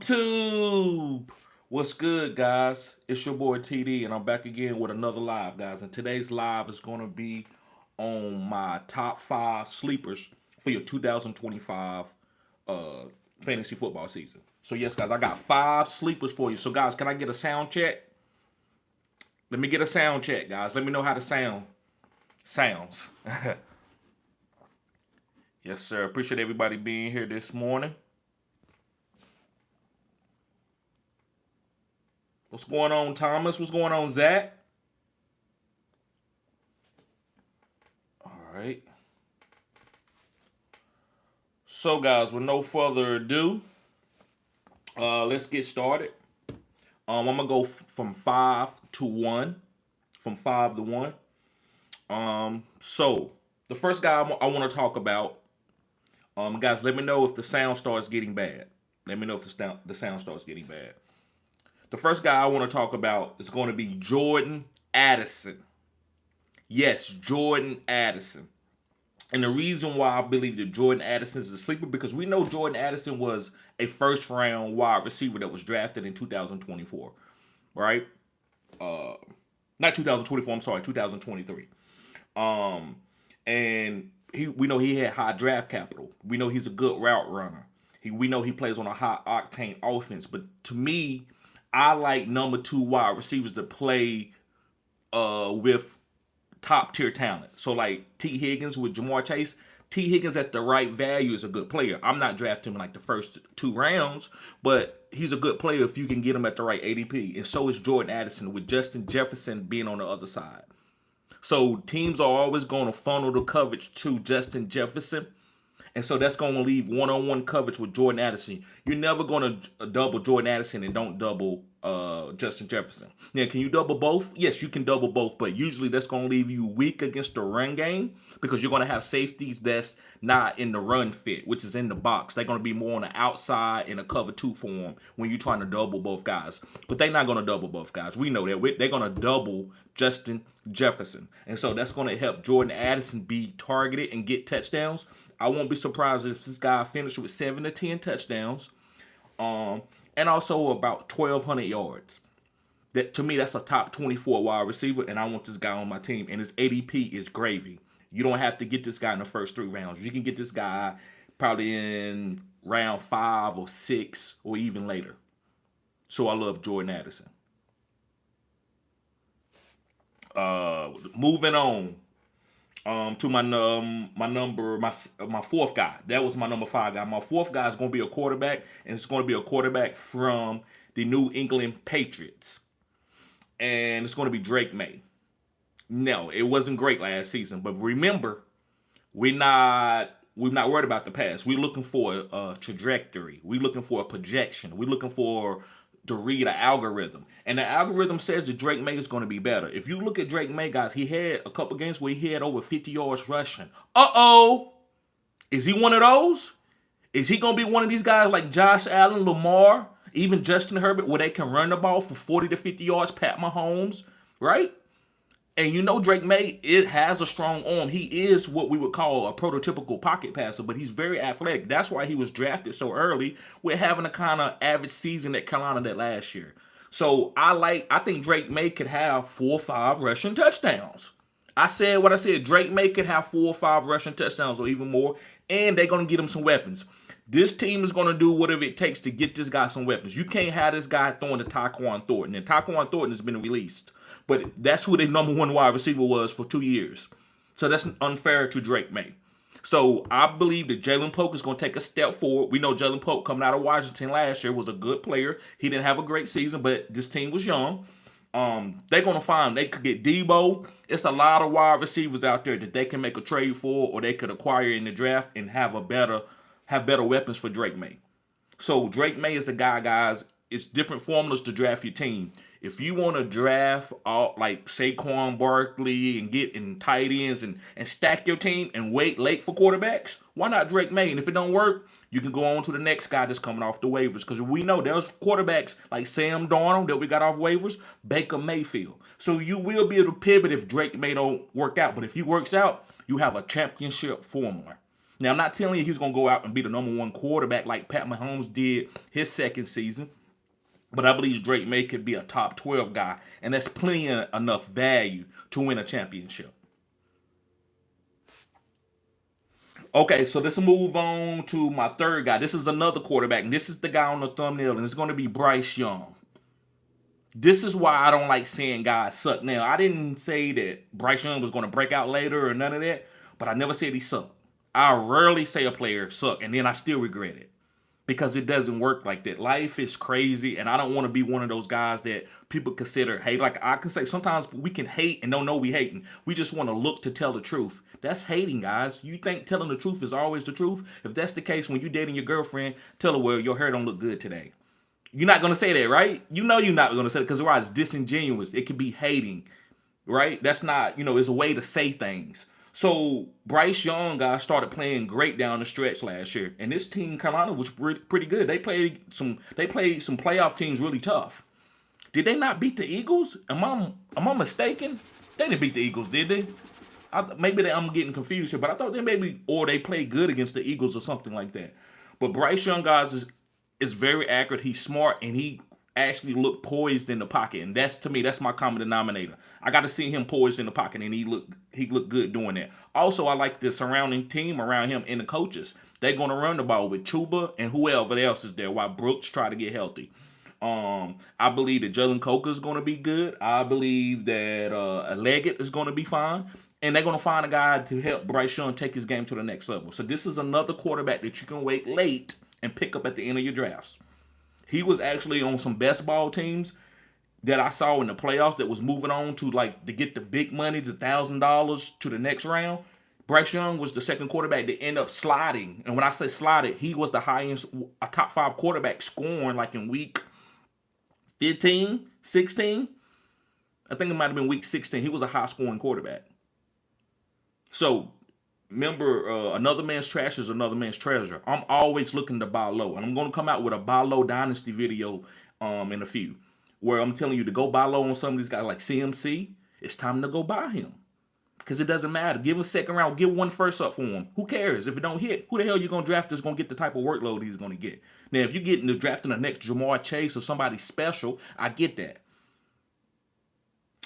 YouTube. What's good, guys? It's your boy TD, and I'm back again with another live, guys. And today's live is going to be on my top 5 sleepers for your 2025 uh, fantasy football season. So, yes, guys, I got 5 sleepers for you. So, guys, can I get a sound check? Let me get a sound check, guys. Let me know how the sounds. Yes, sir. Appreciate everybody being here this morning. What's going on, Thomas? What's going on, Zach? All right. So, guys, with no further ado, let's get started. I'm gonna go from 5 to 1, from 5 to 1. So the first guy I want to talk about, guys, let me know if the sound starts getting bad. Let me know if the sound starts getting bad. The first guy I want to talk about is going to be Jordan Addison. Yes, Jordan Addison. And the reason why I believe that Jordan Addison is a sleeper, because we know Jordan Addison was a first-round wide receiver that was drafted in 2024, right? Not 2024, I'm sorry, 2023. And we know he had high draft capital. We know he's a good route runner. We know he plays on a high octane offense. But to me, I like number 2 wide receivers to play with top tier talent. So like T. Higgins with Jamar Chase. T. Higgins at the right value is a good player. I'm not drafting him like the first 2 rounds, but he's a good player if you can get him at the right ADP. And so is Jordan Addison, with Justin Jefferson being on the other side. So teams are always going to funnel the coverage to Justin Jefferson. And so that's going to leave one-on-one coverage with Jordan Addison. You're never going to double Jordan Addison and don't double Justin Jefferson. Now, can you double both? Yes, you can double both, but usually that's going to leave you weak against the run game, because you're going to have safeties that's not in the run fit, which is in the box. They're going to be more on the outside in a cover 2 form when you're trying to double both guys. But they're not going to double both guys. We know that. They're going to double Justin Jefferson. And so that's going to help Jordan Addison be targeted and get touchdowns. I won't be surprised if this guy finished with 7 to 10 touchdowns, and also about 1,200 yards. That, to me, that's a top 24 wide receiver, and I want this guy on my team. And his ADP is gravy. You don't have to get this guy in the first 3 rounds. You can get this guy probably in round 5 or 6 or even later. So I love Jordan Addison. Moving on. To my 4th guy. That was my number 5 guy. My 4th guy is going to be a quarterback, and it's going to be a quarterback from the New England Patriots. And it's going to be Drake May. No, it wasn't great last season, but remember, we're not worried about the past. We're looking for a trajectory. We're looking for a projection. We're looking for to read an algorithm. And the algorithm says that Drake May is going to be better. If you look at Drake May, guys, he had a couple games where he had over 50 yards rushing. Uh-oh. Is he one of those? Is he going to be one of these guys like Josh Allen, Lamar, even Justin Herbert, where they can run the ball for 40 to 50 yards, Pat Mahomes, right? And you know Drake May has a strong arm. He is what we would call a prototypical pocket passer, but he's very athletic. That's why he was drafted so early, with having a kind of average season at Carolina that last year. So I think Drake May could have 4 or 5 rushing touchdowns. I said what I said. Drake May could have 4 or 5 rushing touchdowns or even more, and they're going to get him some weapons. This team is going to do whatever it takes to get this guy some weapons. You can't have this guy throwing to Tyquan Thornton, and Tyquan Thornton has been released. But that's who their number 1 wide receiver was for 2 years. So that's unfair to Drake May. So I believe that Jalen Polk is going to take a step forward. We know Jalen Polk coming out of Washington last year was a good player. He didn't have a great season, but this team was young. They're going to find they could get Debo. It's a lot of wide receivers out there that they can make a trade for, or they could acquire in the draft and have better weapons for Drake May. So Drake May is a guy, guys. It's different formulas to draft your team. If you want to draft like Saquon Barkley and get in tight ends and stack your team and wait late for quarterbacks, why not Drake May? And if it don't work, you can go on to the next guy that's coming off the waivers, because we know there's quarterbacks like Sam Darnold that we got off waivers, Baker Mayfield. So you will be able to pivot if Drake May don't work out. But if he works out, you have a championship formula. Now, I'm not telling you he's going to go out and be the #1 quarterback like Pat Mahomes did his second season, but I believe Drake May could be a top 12 guy, and that's plenty enough value to win a championship. Okay, so let's move on to my third guy. This is another quarterback, and this is the guy on the thumbnail, and it's going to be Bryce Young. This is why I don't like saying guys suck. Now, I didn't say that Bryce Young was going to break out later or none of that, but I never said he sucked. I rarely say a player suck, and then I still regret it because it doesn't work like that. Life is crazy, and I don't want to be one of those guys that people consider hate. Like I can say, sometimes we can hate and don't know we hating. We just want to look to tell the truth. That's hating, guys. You think telling the truth is always the truth? If that's the case, when you're dating your girlfriend, tell her, well, your hair don't look good today. You're not going to say that, right? You know you're not going to say it because, right, it's disingenuous. It could be hating, right? That's not, it's a way to say things. So Bryce Young guys started playing great down the stretch last year, and this team Carolina was pretty good. They played some playoff teams really tough. Did they not beat the Eagles? Am I mistaken? They didn't beat the Eagles, did they? Maybe I'm getting confused here, but I thought they played good against the Eagles or something like that. But Bryce Young guys is very accurate. He's smart, and he actually looked poised in the pocket, and that's my common denominator. I got to see him poised in the pocket, and he looked good doing that. Also, I like the surrounding team around him and the coaches. They're going to run the ball with Chuba and whoever else is there while Brooks try to get healthy. I believe that Jalen Coker is going to be good. I believe that Leggett is going to be fine. And they're going to find a guy to help Bryce Young take his game to the next level. So this is another quarterback that you can wait late and pick up at the end of your drafts. He was actually on some best ball teams that I saw in the playoffs that was moving on to get the big money, the $1,000 to the next round. Bryce Young was the second quarterback that ended up sliding. And when I say slided, he was the highest, a top 5 quarterback scoring in week 15, 16. I think it might have been week 16. He was a high scoring quarterback. So remember, another man's trash is another man's treasure. I'm always looking to buy low, and I'm going to come out with a buy low dynasty video in a few, where I'm telling you to go buy low on some of these guys like CMC. It's time to go buy him because it doesn't matter. Give him a second round, give one first up for him. Who cares if it don't hit? Who the hell you going to draft that's going to get the type of workload he's going to get? Now, if you're getting to drafting the next Jamar Chase or somebody special, I get that.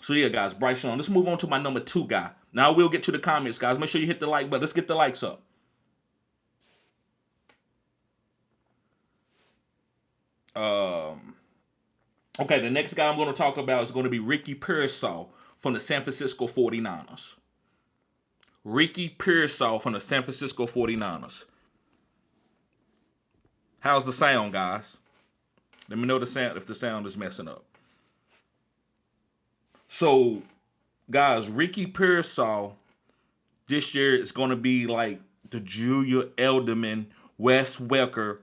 So yeah, guys, Bryce Young. Let's move on to my number 2 guy. Now we'll get to the comments, guys. Make sure you hit the like button. Let's get the likes up. Okay, the next guy I'm going to talk about is going to be Ricky Pearsall from the San Francisco 49ers. Ricky Pearsall from the San Francisco 49ers. How's the sound, guys? Let me know the sound if the sound is messing up. So, guys, Ricky Pearsall this year is going to be like the Julia Elderman, Wes Welker,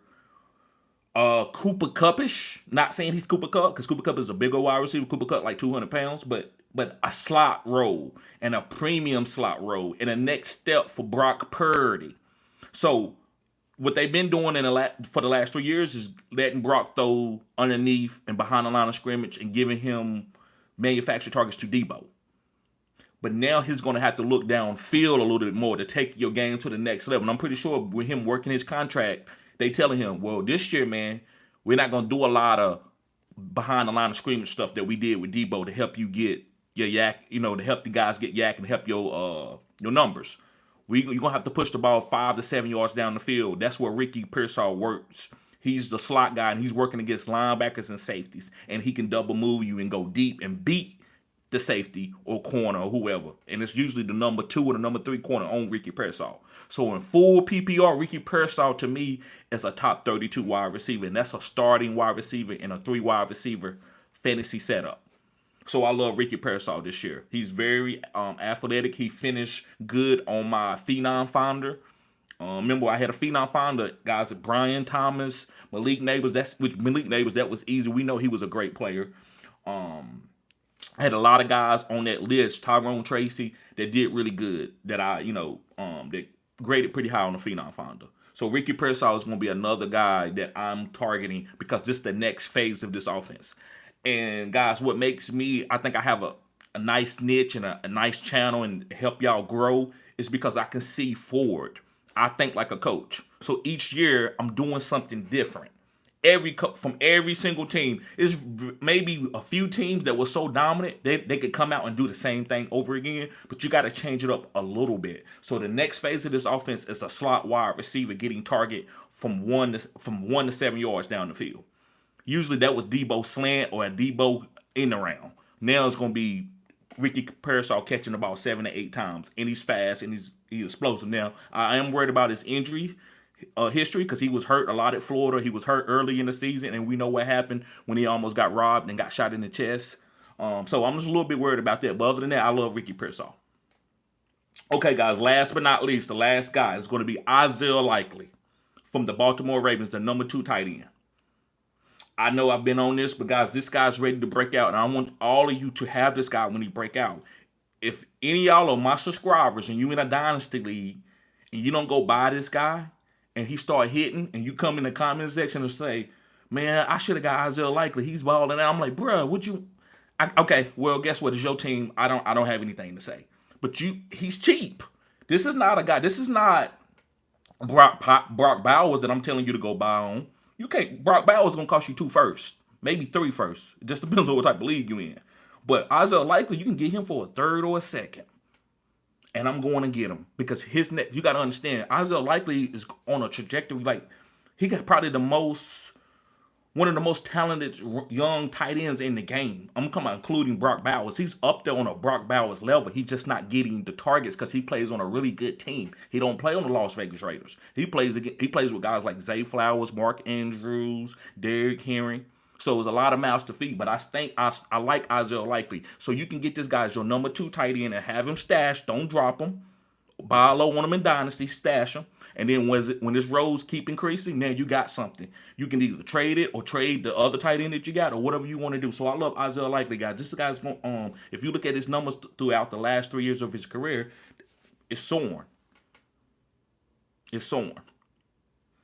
Cooper Kupp-ish. Not saying he's Cooper Kupp because Cooper Kupp is a bigger wide receiver. Cooper Kupp like 200 pounds, but a slot role and a premium slot role and a next step for Brock Purdy. So what they've been doing for the last 3 years is letting Brock throw underneath and behind the line of scrimmage and giving him manufactured targets to Debo. But now he's going to have to look downfield a little bit more to take your game to the next level. And I'm pretty sure with him working his contract, they telling him, well, this year, man, we're not going to do a lot of behind the line of scrimmage stuff that we did with Debo to help you get your yak, to help the guys get yak and help your numbers. You're going to have to push the ball 5 to 7 yards down the field. That's where Ricky Pearsall works. He's the slot guy, and he's working against linebackers and safeties, and he can double move you and go deep and beat the safety or corner or whoever. And it's usually the number 2 or the number 3 corner on Ricky Pearsall. So in full PPR, Ricky Pearsall to me is a top 32 wide receiver, and that's a starting wide receiver in a 3 wide receiver fantasy setup. So I love Ricky Pearsall this year. He's very athletic. He finished good on my Phenom Finder. Remember, I had a Phenom Finder, guys, at Brian Thomas, Malik Neighbors. That was easy. We know he was a great player. I had a lot of guys on that list, Tyrone Tracy, that did really good, that that graded pretty high on the Phenom Finder. So Ricky Pearsall is going to be another guy that I'm targeting because this is the next phase of this offense. And guys, what makes me, I think I have a nice niche and a nice channel and help y'all grow is because I can see forward. I think like a coach. So each year I'm doing something different. From every single team, is maybe a few teams that were so dominant they could come out and do the same thing over again, but you got to change it up a little bit. So the next phase of this offense is a slot wide receiver getting target from 1 to 7 yards down the field. Usually that was Debo slant or a Debo in the round. Now it's going to be Ricky Parasol catching the ball 7 to 8 times, and he's fast and he's explosive. Now I am worried about his injury history because he was hurt a lot at Florida. He was hurt early in the season, and we know what happened when he almost got robbed and got shot in the chest. So I'm just a little bit worried about that. But other than that, I love Ricky Parasol. Okay, guys, last but not least, the last guy is going to be Isaiah Likely from the Baltimore Ravens, the number 2 tight end. I know I've been on this, but guys, this guy's ready to break out, and I want all of you to have this guy when he break out. If any of y'all are my subscribers and you in a dynasty league and you don't go buy this guy and he start hitting and you come in the comment section and say, man, I should have got Isaiah Likely. He's balling out. I'm like, bruh, would you? Okay, well, guess what? It's your team. I don't have anything to say. But he's cheap. This is not a guy. This is not Brock Bowers that I'm telling you to go buy on. You can't. Brock Bowers is gonna cost you 2 firsts, maybe 3 firsts. It just depends on what type of league you in. But Isaiah Likely, you can get him for a 3rd or a 2nd. And I'm going to get him because his net. You got to understand, Isaiah Likely is on a trajectory. Like, he got probably one of the most talented young tight ends in the game. I'm talking about including Brock Bowers. He's up there on a Brock Bowers level. He's just not getting the targets because he plays on a really good team. He don't play on the Las Vegas Raiders. He plays with guys like Zay Flowers, Mark Andrews, Derrick Henry. So it's a lot of mouths to feed, but I think I like Isaiah Likely. So you can get this guy as your number 2 tight end and have him stashed. Don't drop him. Buy low on him in Dynasty, stash him. And then when this rows keep increasing, then you got something. You can either trade it or trade the other tight end that you got or whatever you want to do. So I love Isaiah Likely, guys. This guy's going if you look at his numbers throughout the last 3 years of his career, it's soaring. It's soaring.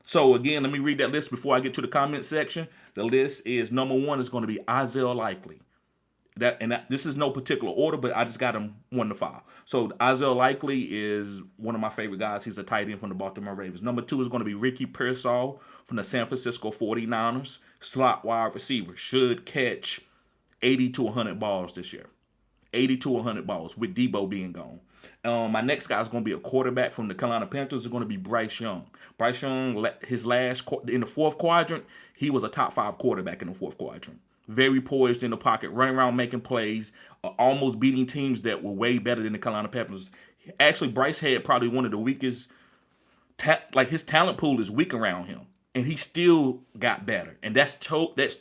So again, let me read that list before I get to the comment section. The list is number 1 is going to be Isaiah Likely. This is no particular order, but I just got him 1 to 5. So Isaiah Likely is one of my favorite guys. He's a tight end from the Baltimore Ravens. Number 2 is going to be Ricky Parasol from the San Francisco 49ers. Slot wide receiver. Should catch 80 to 100 balls this year. 80 to 100 balls with Debo being gone. My next guy is going to be a quarterback from the Carolina Panthers. It's going to be Bryce Young. Bryce Young, in the 4th quadrant, he was a top 5 quarterback in the 4th quadrant. Very poised in the pocket, running around making plays, almost beating teams that were way better than the Carolina Panthers. Actually, Bryce had probably one of the weakest, his talent pool is weak around him, and he still got better. And that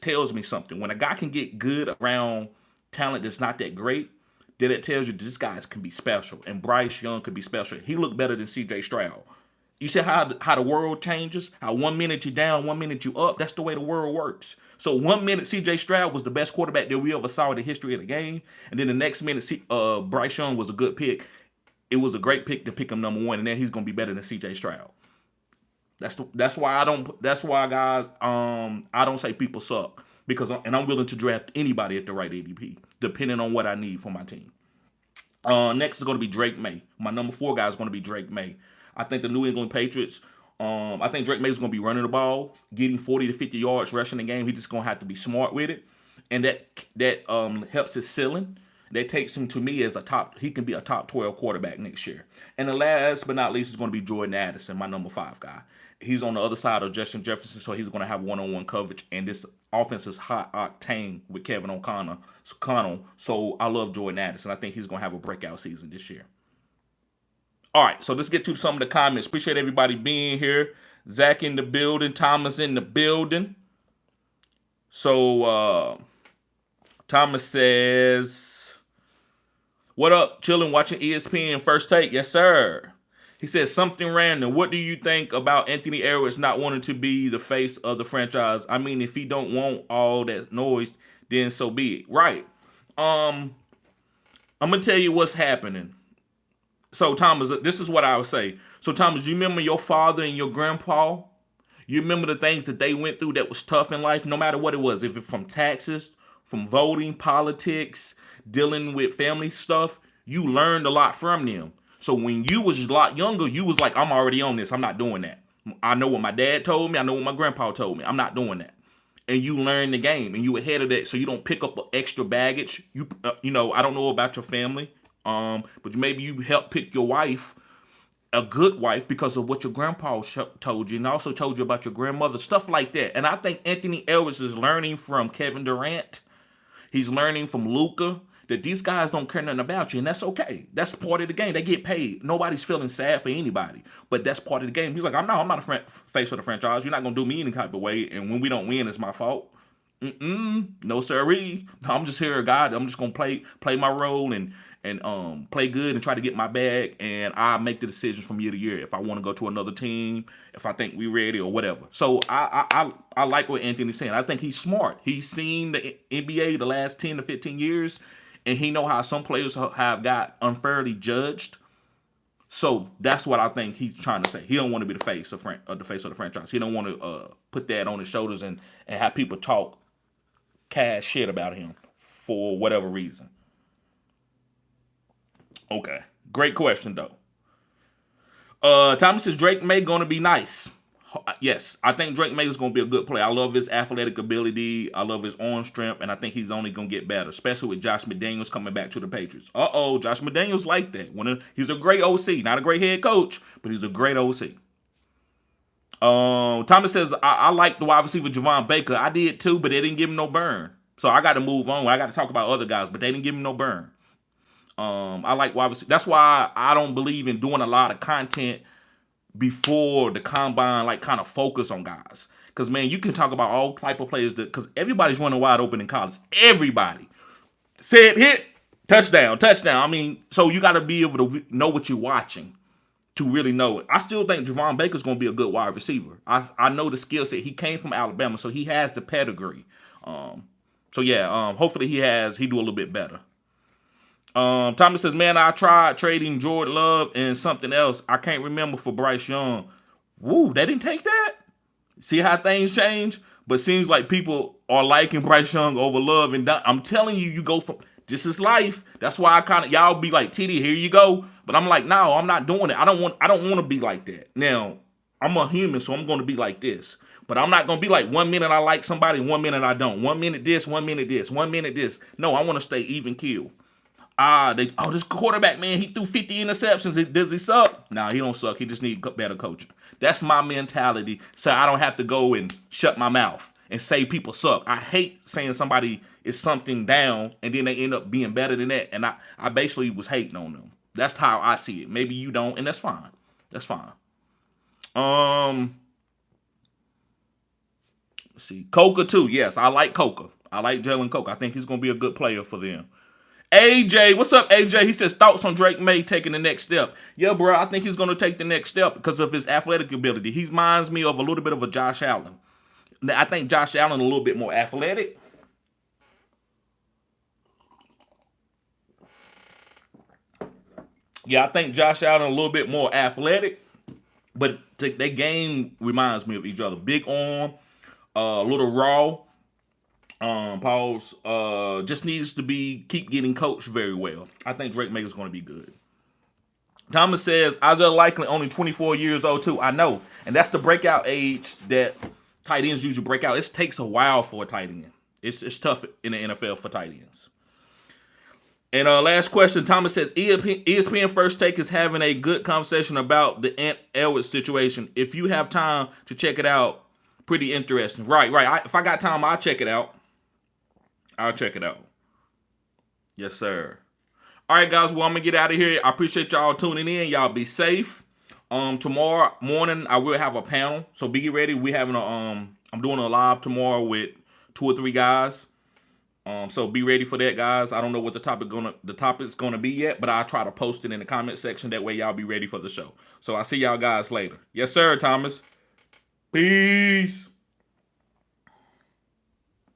tells me something. When a guy can get good around talent that's not that great, then it tells you this guy can be special, and Bryce Young could be special. He looked better than C.J. Stroud. You see how the world changes? How 1 minute you down, 1 minute you up? That's the way the world works. So 1 minute C.J. Stroud was the best quarterback that we ever saw in the history of the game, and then the next minute Bryce Young was a good pick. It was a great pick to pick him number 1, and then he's gonna be better than C.J. Stroud. That's why guys, I don't say people suck, because I'm willing to draft anybody at the right ADP depending on what I need for my team. Next is going to be Drake May. My number 4 guy is going to be Drake May. I think the New England Patriots, I think Drake May is going to be running the ball, getting 40 to 50 yards rushing the game. He's just going to have to be smart with it, and that helps his ceiling. That takes him to me as he can be a top 12 quarterback next year. And the last but not least is going to be Jordan Addison, my number 5 guy. He's on the other side of Justin Jefferson, so he's going to have one-on-one coverage. And this offense is high octane with Kevin O'Connell. So I love Jordan Addison. I think he's going to have a breakout season this year. All right, so let's get to some of the comments. Appreciate everybody being here. Zach in the building. Thomas in the building. So Thomas says, what up? Chilling, watching ESPN First Take. Yes, sir. He says something random. What do you think about Anthony Edwards not wanting to be the face of the franchise? I mean, if he don't want all that noise, then so be it. Right. I'm gonna tell you what's happening. So Thomas, this is what I would say. So Thomas, you remember your father and your grandpa? You remember the things that they went through that was tough in life, no matter what it was. If it's from taxes, from voting, politics, dealing with family stuff, you learned a lot from them. So when you was a lot younger, you was like, I'm already on this. I'm not doing that. I know what my dad told me. I know what my grandpa told me. I'm not doing that. And you learn the game, and you ahead of that, so you don't pick up extra baggage. I don't know about your family, but maybe you help pick your wife, a good wife, because of what your grandpa told you, and also told you about your grandmother, stuff like that. And I think Anthony Edwards is learning from Kevin Durant. He's learning from Luka that these guys don't care nothing about you, and that's okay. That's part of the game. They get paid. Nobody's feeling sad for anybody, but that's part of the game. He's like, I'm not a face of the franchise. You're not gonna do me any type of way, and when we don't win, it's my fault. No sirree. I'm just here, God. I'm just gonna play my role and play good and try to get my bag, and I make the decisions from year to year if I want to go to another team, if I think we ready or whatever. So I like what Anthony's saying. I think he's smart. He's seen the NBA the last 10 to 15 years, and he know how some players have got unfairly judged. So that's what I think he's trying to say. He don't want to be the face of the franchise. He don't want to put that on his shoulders and have people talk cash shit about him for whatever reason. Okay. Great question, though. Thomas says Drake May going to be nice. Yes, I think Drake May is going to be a good player. I love his athletic ability. I love his arm strength, and I think he's only going to get better, especially with Josh McDaniels coming back to the Patriots. Josh McDaniels like that. He's a great OC, not a great head coach, but he's a great OC. Thomas says, I like the wide receiver Javon Baker. I did too, but they didn't give him no burn. So I got to move on. I got to talk about other guys, but they didn't give him no burn. I like wide receiver. That's why I don't believe in doing a lot of content before the combine, like kind of focus on guys. Because, man, you can talk about all type of players because everybody's running wide open in college. Everybody. Said hit, touchdown. I mean, so you got to be able to know what you're watching to really know it. I still think Javon Baker's going to be a good wide receiver. I know the skill set. He came from Alabama, so he has the pedigree. Hopefully he do a little bit better. Thomas says, man, I tried trading Jordan Love and something else. I can't remember for Bryce Young. Woo, they didn't take that? See how things change? But seems like people are liking Bryce Young over Love. And I'm telling you, you go from, this is life. That's why y'all be like, TD, here you go. But I'm like, no, I'm not doing it. I don't want to be like that. Now, I'm a human, so I'm going to be like this. But I'm not going to be like 1 minute I like somebody, 1 minute I don't. 1 minute this, 1 minute this, 1 minute this. No, I want to stay even keel. This quarterback, man, he threw 50 interceptions. Does he suck? Nah, he don't suck. He just needs better coaching. That's my mentality, so I don't have to go and shut my mouth and say people suck. I hate saying somebody is something down and then they end up being better than that, and I basically was hating on them. That's how I see it. Maybe you don't, and that's fine. That's fine. Let's see. Coca, too. Yes, I like Coca. I like Jalen Coca. I think he's going to be a good player for them. AJ, what's up, AJ? He says, thoughts on Drake May taking the next step. Yeah, bro, I think he's going to take the next step because of his athletic ability. He reminds me of a little bit of a Josh Allen. I think Josh Allen a little bit more athletic. Yeah, I think Josh Allen a little bit more athletic, but their game reminds me of each other. Big arm, a little raw. Just needs to keep getting coached very well. I think Drake May is going to be good. Thomas says, Isaiah Likely only 24 years old too. I know. And that's the breakout age that tight ends usually break out. It takes a while for a tight end. It's tough in the NFL for tight ends. And last question, Thomas says, ESPN First Take is having a good conversation about the Ant Edwards situation. If you have time to check it out, pretty interesting. Right. If I got time, I'll check it out. Yes, sir. All right, guys. Well, I'm going to get out of here. I appreciate y'all tuning in. Y'all be safe. Tomorrow morning, I will have a panel. So be ready. I'm doing a live tomorrow with 2 or 3 guys. So be ready for that, guys. I don't know what the topic's gonna be yet, but I'll try to post it in the comment section. That way y'all be ready for the show. So I'll see y'all guys later. Yes, sir, Thomas. Peace.